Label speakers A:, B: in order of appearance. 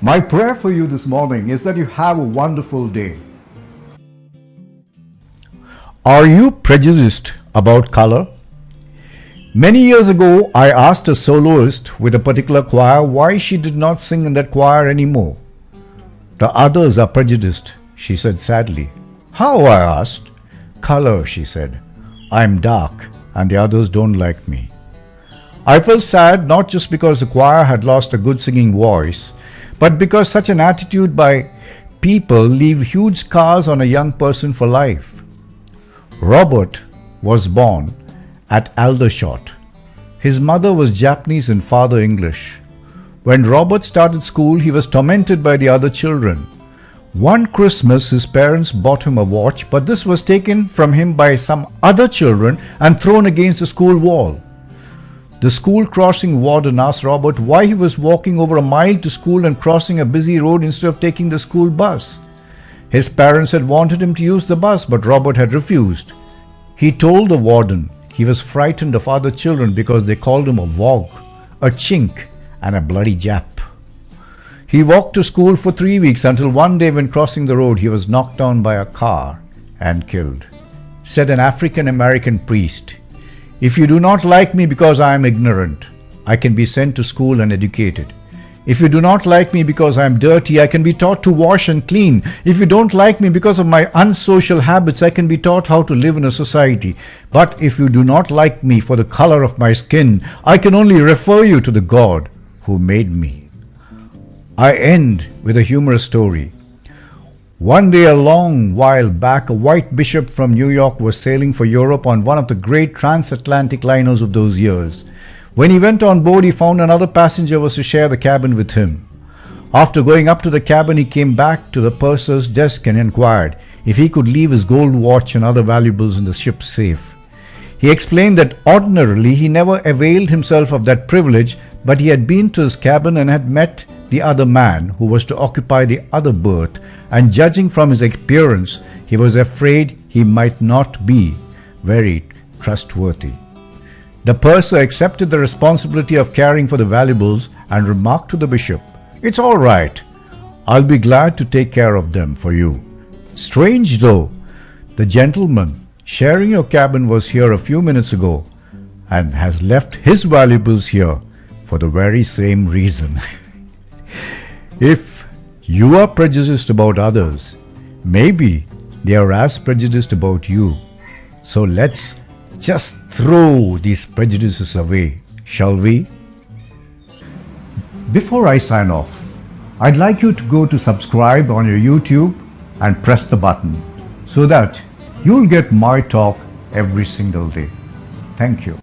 A: My prayer for you this morning is that you have a wonderful day. Are you prejudiced about color? Many years ago, I asked a soloist with a particular choir why she did not sing in that choir anymore. The others are prejudiced, she said sadly. How? I asked. Color, she said. I'm dark and the others don't like me. I felt sad not just because the choir had lost a good singing voice, but because such an attitude by people leave huge scars on a young person for life. Robert was born at Aldershot. His mother was Japanese and father English. When Robert started school, he was tormented by the other children. One Christmas, his parents bought him a watch, but this was taken from him by some other children and thrown against the school wall. The school crossing warden asked Robert why he was walking over a mile to school and crossing a busy road instead of taking the school bus. His parents had wanted him to use the bus, but Robert had refused. He told the warden he was frightened of other children because they called him a wog, a chink, and a bloody Jap. He walked to school for 3 weeks until one day when crossing the road he was knocked down by a car and killed. Said an African American priest, "If you do not like me because I am ignorant, I can be sent to school and educated. If you do not like me because I am dirty, I can be taught to wash and clean. If you don't like me because of my unsocial habits, I can be taught how to live in a society. But if you do not like me for the color of my skin, I can only refer you to the God who made me." I end with a humorous story. One day a long while back, a white bishop from New York was sailing for Europe on one of the great transatlantic liners of those years. When he went on board, he found another passenger was to share the cabin with him. After going up to the cabin, he came back to the purser's desk and inquired if he could leave his gold watch and other valuables in the ship's safe. He explained that ordinarily he never availed himself of that privilege, but he had been to his cabin and had met the other man who was to occupy the other berth, and judging from his appearance, he was afraid he might not be very trustworthy. The purser accepted the responsibility of caring for the valuables and remarked to the bishop, "It's all right. I'll be glad to take care of them for you. Strange though, the gentleman sharing your cabin was here a few minutes ago and has left his valuables here for the very same reason." If you are prejudiced about others, maybe they are as prejudiced about you. So let's just throw these prejudices away, shall we? Before I sign off, I'd like you to go to subscribe on your YouTube and press the button so that you'll get my talk every single day. Thank you.